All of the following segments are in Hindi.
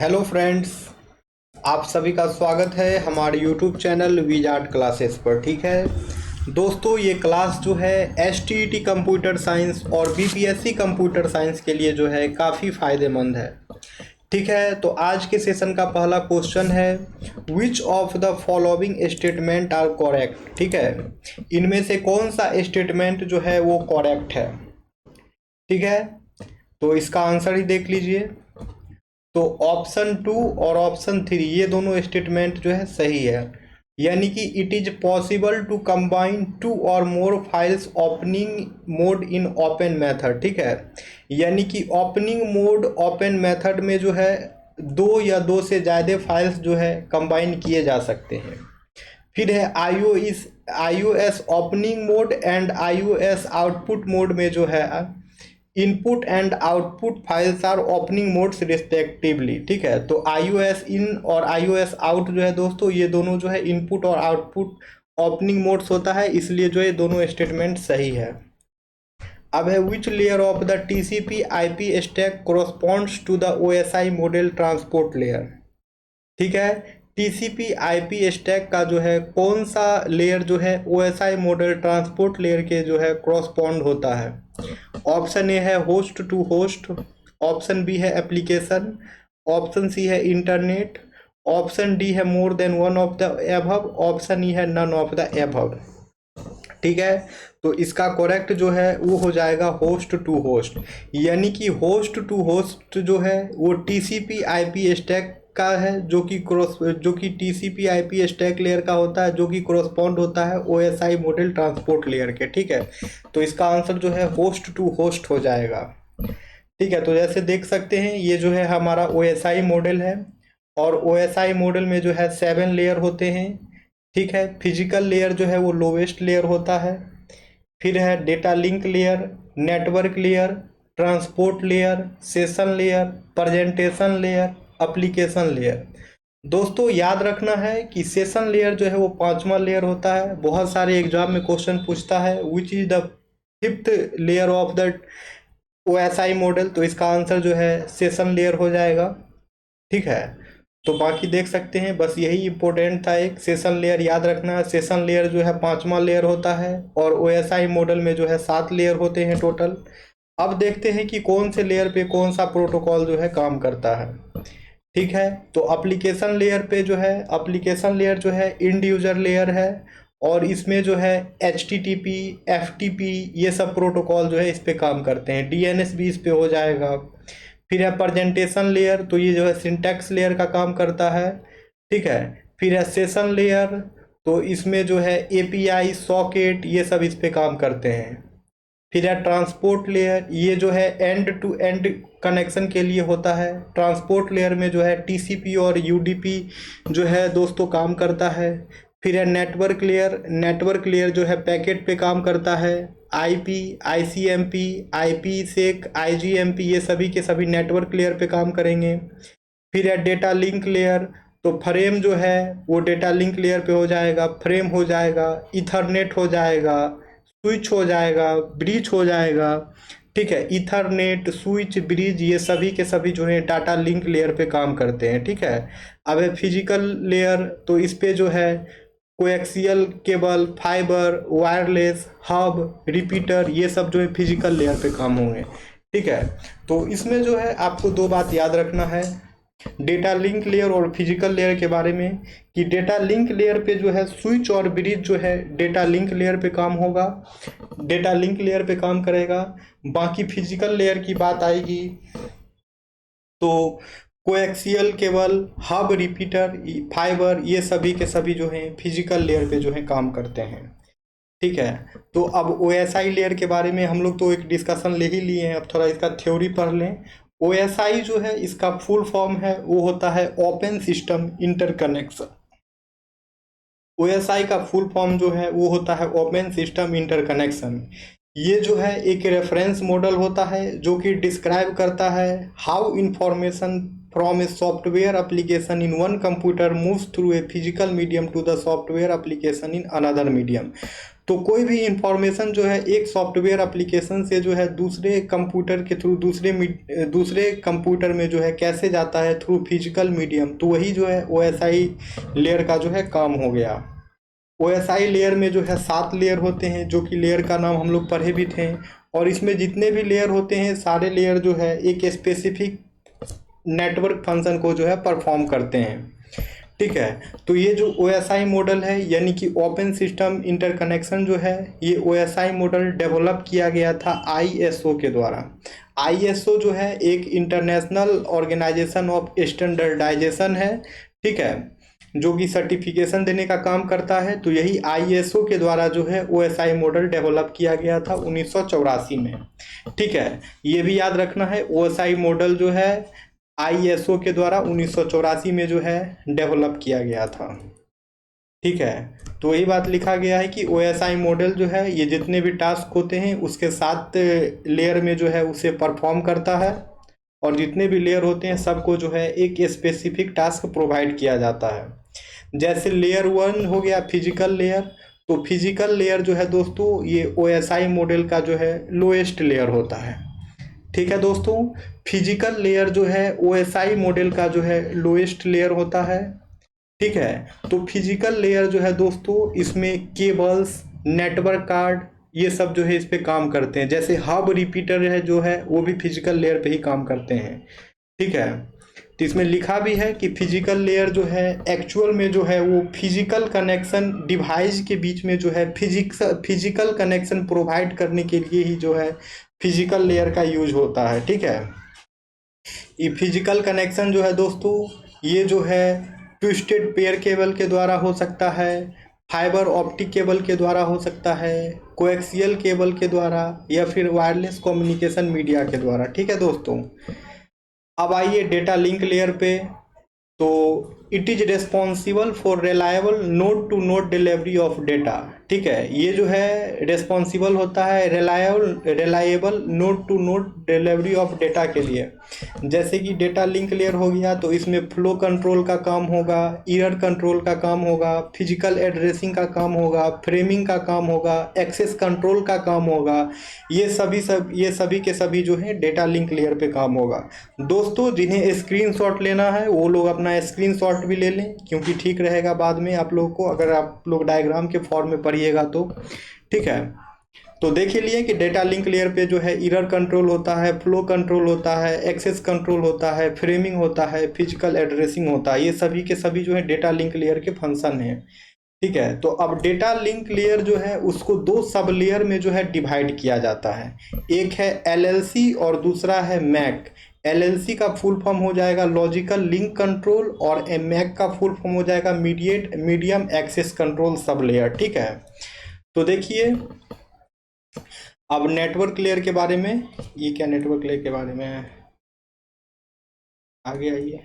हेलो फ्रेंड्स, आप सभी का स्वागत है हमारे यूट्यूब चैनल विजार्ड क्लासेस पर। ठीक है दोस्तों, ये क्लास जो है एसटीईटी कंप्यूटर साइंस और बीपीएससी कंप्यूटर साइंस के लिए जो है काफ़ी फ़ायदेमंद है। ठीक है, तो आज के सेशन का पहला क्वेश्चन है which of the following statement are correct. ठीक है, इनमें से कौन सा स्टेटमेंट जो है वो करेक्ट है। ठीक है, तो इसका आंसर ही देख लीजिए। तो ऑप्शन 2 और ऑप्शन 3 ये दोनों स्टेटमेंट जो है सही है, यानी कि it is possible to combine two और more files opening mode in open method. ठीक है, यानी कि ओपनिंग मोड ओपन मेथड में जो है दो या दो से ज़्यादा फाइल्स जो है कंबाइन किए जा सकते हैं। फिर है iOS opening mode and iOS output mode में जो है input and output files are opening modes respectively. ठीक है, तो iOS इन और iOS आउट जो है दोस्तों, ये दोनों जो है इनपुट और आउटपुट ओपनिंग मोड्स होता है, इसलिए जो है दोनों स्टेटमेंट सही है। अब है which layer of the TCP IP stack corresponds to the OSI model transport layer. ठीक है, TCP IP स्टैक का जो है कौन सा लेयर जो है OSI मॉडल ट्रांसपोर्ट लेयर के जो है क्रॉसपॉन्ड होता है। ऑप्शन ए है host to host, option B है एप्लीकेशन, ऑप्शन सी है इंटरनेट, ऑप्शन डी है more than one of the above, option E है नन ऑफ द एबव। ठीक है, तो इसका करेक्ट जो है वो हो जाएगा होस्ट टू होस्ट, यानी कि होस्ट टू होस्ट जो है वो TCP IP स्टैक का है, जो कि TCP IP स्टैक लेयर का होता है, जो कि कोरस्पॉन्ड होता है OSI मॉडल ट्रांसपोर्ट लेयर के। ठीक है, तो इसका आंसर जो है होस्ट टू होस्ट हो जाएगा। ठीक है, तो जैसे देख सकते हैं ये जो है हमारा OSI मॉडल है, और OSI मॉडल में जो है 7 लेयर होते हैं। ठीक है, फिजिकल लेयर जो है वो लोवेस्ट लेयर होता है, फिर है data link layer, network layer, transport layer, session layer, presentation layer, application layer. दोस्तों याद रखना है कि सेशन लेयर जो है वो 5वां लेयर होता है। बहुत सारे एग्जाम में क्वेश्चन पूछता है which is the 5th layer of the OSI model, तो इसका आंसर जो है सेशन लेयर हो जाएगा। ठीक है, तो बाकी देख सकते हैं, बस यही इंपॉर्टेंट था, एक सेशन लेयर याद रखना है। सेशन लेयर जो है 5वां लेयर होता है, और OSI मॉडल में जो है 7 लेयर होते हैं टोटल। अब देखते हैं कि कौन से लेयर पे कौन सा प्रोटोकॉल जो है काम करता है। ठीक है, तो एप्लीकेशन लेयर पे जो है एप्लीकेशन लेयर जो है इंड यूजर लेयर है, और इसमें जो है HTTP FTP ये सब प्रोटोकॉल जो है इस पे काम करते हैं। DNS भी इस पे हो जाएगा। फिर है प्रेजेंटेशन लेयर, तो ये जो है सिंटैक्स लेयर का काम करता है। ठीक है, फिर है सेशन लेयर, तो इसमें जो है API सॉकेट ये सब इस पे काम करते हैं। फिर है ट्रांसपोर्ट लेयर, ये जो है एंड टू एंड कनेक्शन के लिए होता है। ट्रांसपोर्ट लेयर में जो है TCP और UDP जो है दोस्तों काम करता है। फिर है नेटवर्क लेयर, नेटवर्क लेयर जो है पैकेट पे काम करता है। IP ICMP IPsec IGMP ये सभी के सभी नेटवर्क लेयर पे काम करेंगे। फिर है डेटा लिंक लेयर, तो फ्रेम जो है वो डेटा लिंक लेयर पे हो जाएगा। फ्रेम हो जाएगा, इथरनेट हो जाएगा, स्विच हो जाएगा, ब्रिज हो जाएगा। ठीक है, इथरनेट स्विच ब्रिज ये सभी के सभी जो है डाटा लिंक लेयर पे काम करते हैं। ठीक है, अब है फिजिकल लेयर, तो इस पे जो है coaxial cable, fibre, wireless, hub, repeater ये सब जो है फिजिकल लेयर पे काम होंगे। ठीक है, तो इसमें जो है आपको दो बात याद रखना है डेटा लिंक लेयर और फिजिकल लेयर के बारे में, कि डेटा लिंक लेयर पे जो है स्विच और ब्रिज जो है डेटा लिंक लेयर पे काम होगा, डेटा लिंक लेयर पे काम करेगा। बाकी फिजिकल लेयर की बात आएगी तो coaxial cable, hub, repeater, fibre ये सभी के सभी जो हैं फिजिकल लेयर पे जो है काम करते हैं। ठीक है, तो अब OSI लेयर के बारे में हम लोग तो एक डिस्कशन ले ही लिए हैं, अब थोड़ा इसका थ्योरी पढ़ लें। OSI जो है इसका फुल फॉर्म है वो होता है ओपन सिस्टम इंटरकनेक्शन। OSI का फुल फॉर्म जो है वो होता है ओपन सिस्टम इंटरकनेक्शन। ये जो है एक रेफरेंस मॉडल होता है जो कि डिस्क्राइब करता है how information from a software application in one computer moves through a physical medium to the software application in another medium. तो कोई भी इंफॉर्मेशन जो है एक सॉफ्टवेयर एप्लीकेशन से जो है दूसरे कंप्यूटर के थ्रू दूसरे कंप्यूटर में जो है कैसे जाता है थ्रू फिजिकल मीडियम, तो वही जो है OSI लेयर का जो है काम हो गया। OSI लेयर में जो है 7 लेयर होते हैं, जो कि लेयर का नाम हम लोग पढ़े भी थे। और इसमें जितने भी लेयर होते हैं सारे लेयर जो है एक स्पेसिफिक नेटवर्क फंक्शन को जो है परफॉर्म करते हैं, ठीक है। तो ये जो OSI मॉडल है यानी कि ओपन सिस्टम इंटरकनेक्शन जो है, ये OSI मॉडल डेवलप किया गया था ISO के द्वारा। ISO जो है एक इंटरनेशनल ऑर्गेनाइजेशन ऑफ स्टैंडर्डाइजेशन है, ठीक है, जो कि सर्टिफिकेशन देने का काम करता है। तो यही ISO के द्वारा जो है OSI मॉडल डेवलप किया गया था 1984 में, ठीक है। ये भी याद रखना है, OSI मॉडल जो है ISO के द्वारा 1984 में जो है डेवलप किया गया था, ठीक है। तो वही बात लिखा गया है कि OSI मॉडल जो है ये जितने भी टास्क होते हैं उसके 7 लेयर में जो है उसे परफॉर्म करता है, और जितने भी लेयर होते हैं सबको जो है एक स्पेसिफिक टास्क प्रोवाइड किया जाता है। जैसे लेयर 1 हो गया फिजिकल लेयर, तो फिजिकल लेयर जो है दोस्तों ये OSI मॉडल का जो है लोएस्ट लेयर होता है, ठीक है दोस्तों। फिजिकल लेयर जो है OSI मॉडल का जो है लोएस्ट लेयर होता है, ठीक है। तो फिजिकल लेयर जो है दोस्तों इसमें केबल्स, नेटवर्क कार्ड, ये सब जो है इस पे काम करते हैं। जैसे हब रिपीटर है जो है वो भी फिजिकल लेयर पे ही काम करते हैं, ठीक है। तो इसमें लिखा भी है कि फिजिकल लेयर जो है एक्चुअल में जो है वो फिजिकल कनेक्शन डिवाइस के बीच में जो है फिजिकल कनेक्शन प्रोवाइड करने के लिए ही जो है फिजिकल लेयर का यूज होता है, ठीक है। ये फिजिकल कनेक्शन जो है दोस्तों ये जो है ट्विस्टेड पेयर केबल के द्वारा हो सकता है, फाइबर ऑप्टिक केबल के द्वारा हो सकता है, कोएक्सियल केबल के द्वारा, या फिर वायरलेस कम्युनिकेशन मीडिया के द्वारा, ठीक है दोस्तों। अब आइए डेटा लिंक लेयर पे। तो it is responsible for reliable node to node delivery of data, ठीक है। ये जो है रेस्पॉन्सिबल होता है reliable node to node delivery of data के लिए। जैसे कि डेटा लिंक लेयर हो गया तो इसमें फ्लो कंट्रोल का काम होगा, एरर कंट्रोल का काम होगा, फिजिकल एड्रेसिंग का काम होगा, फ्रेमिंग का काम होगा, एक्सेस कंट्रोल का काम होगा। ये सभी के सभी जो है डेटा लिंक लेयर पे काम होगा। दोस्तों जिन्हें स्क्रीनशॉट लेना है वो लोग अपना स्क्रीनशॉट भी ले लें, क्योंकि ठीक रहेगा बाद में आप लोगों को, अगर आप लोग डायग्राम के फॉर्म में पढ़िएगा तो, ठीक है। तो देख लिए कि डेटा लिंक लेयर पे जो है एरर कंट्रोल होता है, फ्लो कंट्रोल होता है, एक्सेस कंट्रोल होता है, फ्रेमिंग होता है, फिजिकल एड्रेसिंग होता है। ये सभी के सभी जो है डेटा लिंक लेयर के फंक्शन है, ठीक है। तो अब डेटा लिंक लेयर जो है उसको 2 सब लेयर में जो है डिवाइड किया जाता है। एक है LLC और दूसरा है मैक। LLC का फुल फॉर्म हो जाएगा लॉजिकल लिंक कंट्रोल, और मैक का फुल फॉर्म हो जाएगा medium access control sub layer, ठीक है। तो देखिए अब नेटवर्क लेयर के बारे में, ये क्या नेटवर्क लेयर के बारे में है, आगे आइए।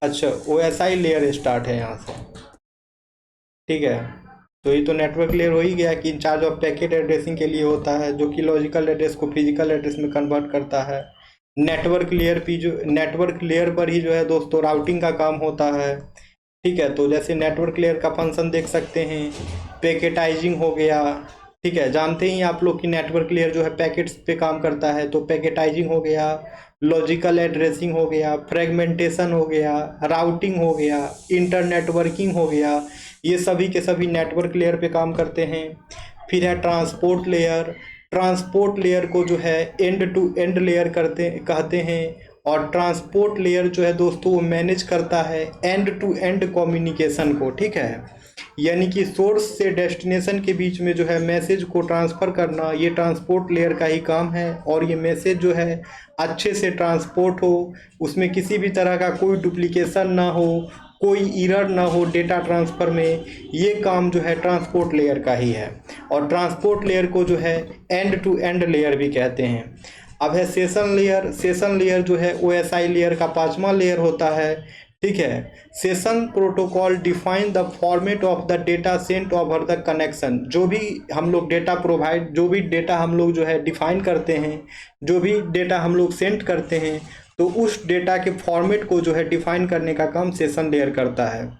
अच्छा OSI लेयर स्टार्ट है यहाँ से, ठीक है। तो ये तो नेटवर्क लेयर हो ही गया कि इंचार्ज ऑफ पैकेट एड्रेसिंग के लिए होता है, जो कि लॉजिकल एड्रेस को फिजिकल एड्रेस में कन्वर्ट करता है। नेटवर्क लेयर पर ही जो है दोस्तों राउटिंग का काम होता है, ठीक है। तो जैसे नेटवर्क लेयर का फंक्शन देख सकते हैं, पैकेटाइजिंग हो गया, ठीक है। जानते ही आप लोग कि नेटवर्क लेयर जो है पैकेट्स पे काम करता है, तो पैकेटाइजिंग हो गया, लॉजिकल एड्रेसिंग हो गया, फ्रेगमेंटेशन हो गया, राउटिंग हो गया, इंटरनेटवर्किंग हो गया, ये सभी के सभी नेटवर्क लेयर पे काम करते हैं। फिर है ट्रांसपोर्ट लेयर को जो है एंड टू एंड लेयर कहते हैं। और ट्रांसपोर्ट लेयर जो है दोस्तों वो मैनेज करता है एंड टू एंड कम्युनिकेशन को, ठीक है। यानी कि सोर्स से डेस्टिनेशन के बीच में जो है मैसेज को ट्रांसफ़र करना, ये ट्रांसपोर्ट लेयर का ही काम है। और ये मैसेज जो है अच्छे से ट्रांसपोर्ट हो, उसमें किसी भी तरह का कोई डुप्लीकेशन ना हो, कोई एरर ना हो डेटा ट्रांसफ़र में, ये काम जो है ट्रांसपोर्ट लेयर का ही है। और ट्रांसपोर्ट लेयर को जो है एंड टू एंड लेयर भी कहते हैं। अब है सेशन लेयर जो है OSI लेयर का 5वां लेयर होता है, ठीक है। Session protocol define the format of the data sent over the connection. जो भी हम लोग जो भी डेटा हम लोग जो है डिफाइन करते हैं, जो भी डेटा हम लोग सेंड करते हैं, तो उस डेटा के फॉर्मेट को जो है डिफाइन करने का काम सेशन लेयर करता है।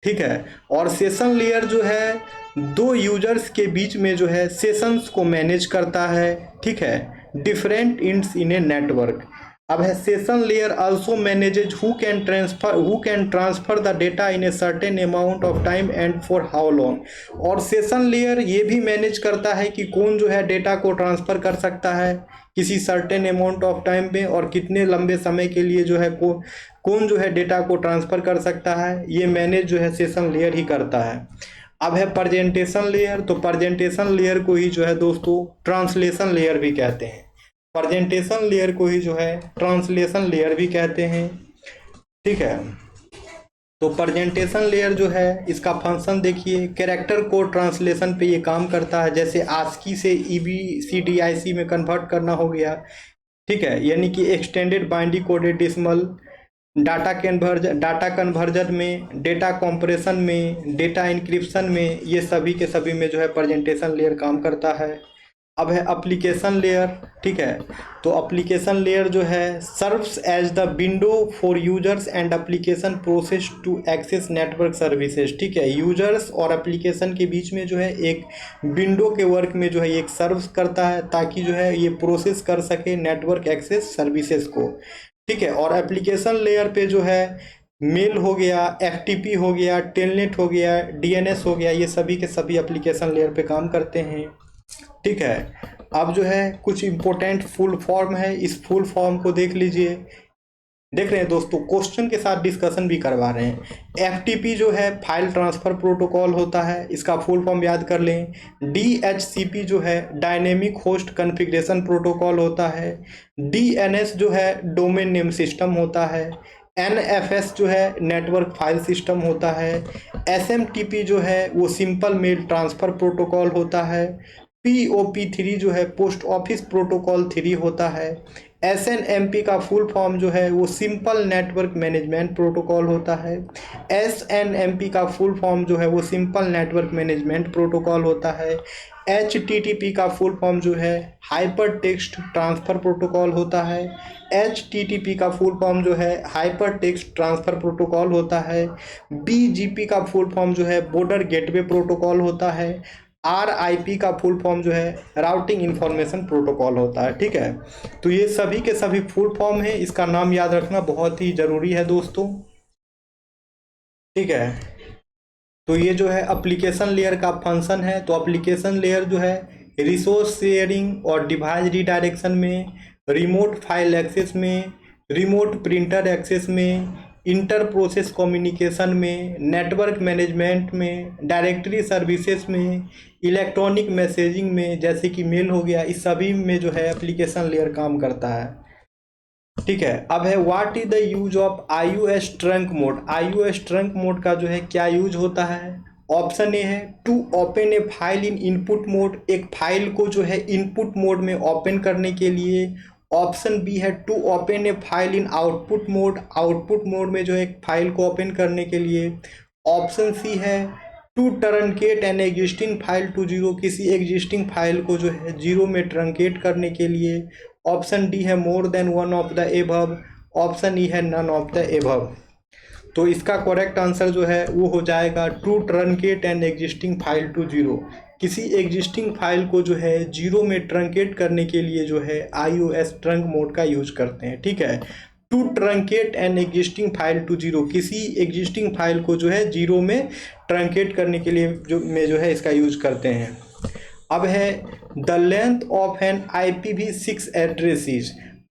ठीक है, और सेशन लेयर जो है दो यूजर्स के बीच में जो है सेशंस को मैनेज करता है। ठीक है, different ends in a network. अब है session layer also manages who can transfer the data in a certain amount of time and for how long. और सेशन लेयर ये भी मैनेज करता है कि कौन जो है डेटा को ट्रांसफर कर सकता है किसी सर्टेन अमाउंट ऑफ टाइम पे, और कितने लंबे समय के लिए जो है कौन जो है डेटा को ट्रांसफर कर सकता है, ये मैनेज जो है सेशन लेयर ही करता है। अब है प्रेजेंटेशन लेयर। तो प्रेजेंटेशन लेयर को ही जो है दोस्तों ट्रांसलेशन लेयर भी कहते हैं। प्रेजेंटेशन लेयर को ही जो है ट्रांसलेशन लेयर भी कहते हैं। ठीक है, तो प्रेजेंटेशन लेयर जो है इसका फंक्शन देखिए, कैरेक्टर कोड ट्रांसलेशन पे ये काम करता है। जैसे आस्की से EBCDIC में कन्वर्ट करना हो गया। ठीक है, यानी कि extended binary coded decimal, data conversion में, डेटा कंप्रेशन में, डेटा इंक्रिप्शन में, ये सभी के सभी में जो है प्रेजेंटेशन लेयर काम करता है। अब है एप्लीकेशन लेयर। ठीक है, तो एप्लीकेशन लेयर जो है serves as the window for users and application process to access network services. ठीक है, यूजर्स और एप्लीकेशन के बीच में जो है एक विंडो के वर्क में जो है एक सर्व करता है ताकि जो है ये प्रोसेस कर सके नेटवर्क एक्सेस सर्विसेज को। ठीक है, और एप्लीकेशन लेयर पे जो है मेल हो गया, FTP हो गया, टेलनेट हो गया, DNS हो गया, ये सभी के सभी एप्लीकेशन लेयर पे काम करते हैं। ठीक है, अब जो है कुछ इंपॉर्टेंट फुल फॉर्म है, इस फुल फॉर्म को देख लीजिए। देख रहे हैं दोस्तों, क्वेश्चन के साथ डिस्कशन भी करवा रहे हैं। FTP जो है फाइल ट्रांसफर प्रोटोकॉल होता है, इसका फुल फॉर्म याद कर लें। DHCP जो है डायनेमिक होस्ट कॉन्फ़िगरेशन प्रोटोकॉल होता है। DNS जो है डोमेन नेम सिस्टम होता है। NFS जो है नेटवर्क फाइल सिस्टम होता है। SMTP जो है वो सिंपल मेल ट्रांसफ़र प्रोटोकॉल होता है। POP3 जो है पोस्ट ऑफिस प्रोटोकॉल 3 होता है। SNMP का फुल फॉर्म जो है वो सिंपल नेटवर्क मैनेजमेंट प्रोटोकॉल होता है। SNMP का फुल फॉर्म जो है वो सिंपल नेटवर्क मैनेजमेंट प्रोटोकॉल होता है। HTTP का फुल फॉर्म जो है हाइपर टेक्स्ट ट्रांसफ़र प्रोटोकॉल होता है। HTTP का फुल फॉर्म जो है हाइपर टेक्स्ट ट्रांसफ़र प्रोटोकॉल होता है। BGP का फुल फॉर्म जो है बॉर्डर गेटवे प्रोटोकॉल होता है। RIP का फुल फॉर्म जो है राउटिंग इंफॉर्मेशन प्रोटोकॉल होता है। ठीक है, तो ये सभी के सभी फुल फॉर्म है, इसका नाम याद रखना बहुत ही ज़रूरी है दोस्तों। ठीक है, तो ये जो है एप्लीकेशन लेयर का फंक्शन है। तो एप्लीकेशन लेयर जो है रिसोर्स शेयरिंग और डिवाइस रिडायरेक्शन में, रिमोट फाइल एक्सेस में, रिमोट प्रिंटर एक्सेस में, इंटर प्रोसेस कम्युनिकेशन में, नेटवर्क मैनेजमेंट में, डायरेक्टरी सर्विसेज में, इलेक्ट्रॉनिक मैसेजिंग में जैसे कि मेल हो गया, इस सभी में जो है एप्लीकेशन लेयर काम करता है। ठीक है, अब है what is the use of IOS trunc mode. IOS trunc mode का जो है क्या यूज होता है। ऑप्शन ए है to open a file in input mode, एक फाइल को जो है इनपुट मोड में ओपन करने के लिए। ऑप्शन बी है to open a file in output mode, output mode में जो है एक फाइल को ओपन करने के लिए। ऑप्शन सी है to truncate an existing file to zero, किसी एग्जिस्टिंग फाइल को जो है जीरो में ट्रंकेट करने के लिए। ऑप्शन डी है more than one of the above. Option E है नन ऑफ द एबव। तो इसका करेक्ट आंसर जो है वो हो जाएगा to truncate an existing file to zero, किसी एग्जिस्टिंग फाइल को जो है जीरो में ट्रंकेट करने के लिए जो है IOS ट्रंक मोड का यूज करते हैं। ठीक है, to truncate an existing file to zero, किसी एग्जिस्टिंग फाइल को जो है जीरो में ट्रंकेट करने के लिए जो है इसका यूज करते हैं। अब है the length of an IPv6 address.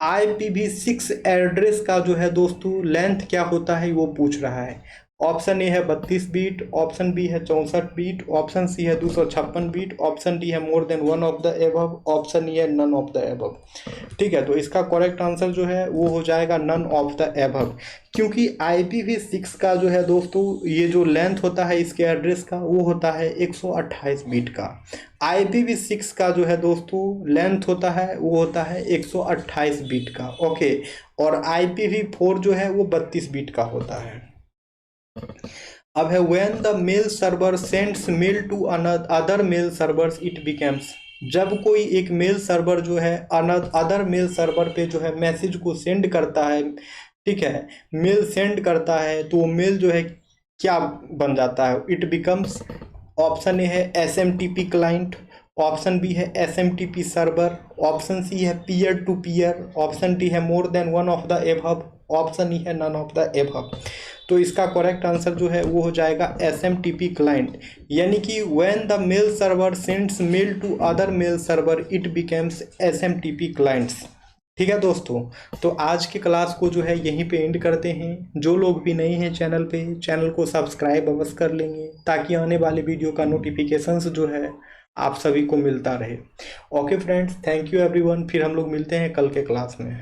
IPv6 address का जो है दोस्तों लेंथ क्या होता है वो पूछ रहा है। ऑप्शन ए है 32 बीट, ऑप्शन बी है 64 बीट, ऑप्शन सी है 256 बीट, ऑप्शन डी है more than one of the above, option E है नन ऑफ द एबव। ठीक है, तो इसका करेक्ट आंसर जो है वो हो जाएगा नन ऑफ द एबव, क्योंकि IPv6 का जो है दोस्तों ये जो लेंथ होता है इसके एड्रेस का वो होता है 128 बीट का। IPv6 का जो है दोस्तों लेंथ होता है वो होता है 128 बीट का। ओके, और IPv4 जो है वो 32 बीट का होता है। अब है when the mail server sends mail to another mail servers it becomes, जब कोई एक मेल सर्वर जो है अदर मेल सर्वर पे जो है मैसेज को सेंड करता है, ठीक है, मेल सेंड करता है, तो वो मेल जो है क्या बन जाता है, इट बिकम्स, ऑप्शन ए है SMTP क्लाइंट, ऑप्शन बी है SMTP सर्वर, ऑप्शन सी है peer to peer, option D है more than one of the above, option E है नन ऑफ द एबव। तो इसका करेक्ट आंसर जो है वो हो जाएगा SMTP क्लाइंट, यानी कि when the mail server sends mail to other mail server it becomes SMTP clients. ठीक है दोस्तों, तो आज की क्लास को जो है यहीं पे एंड करते हैं। जो लोग भी नए हैं चैनल पे, चैनल को सब्सक्राइब अवश्य कर लेंगे ताकि आने वाले वीडियो का नोटिफिकेशंस जो है आप सभी को मिलता रहे। Okay friends, thank you everyone, फिर हम लोग मिलते हैं कल के क्लास में।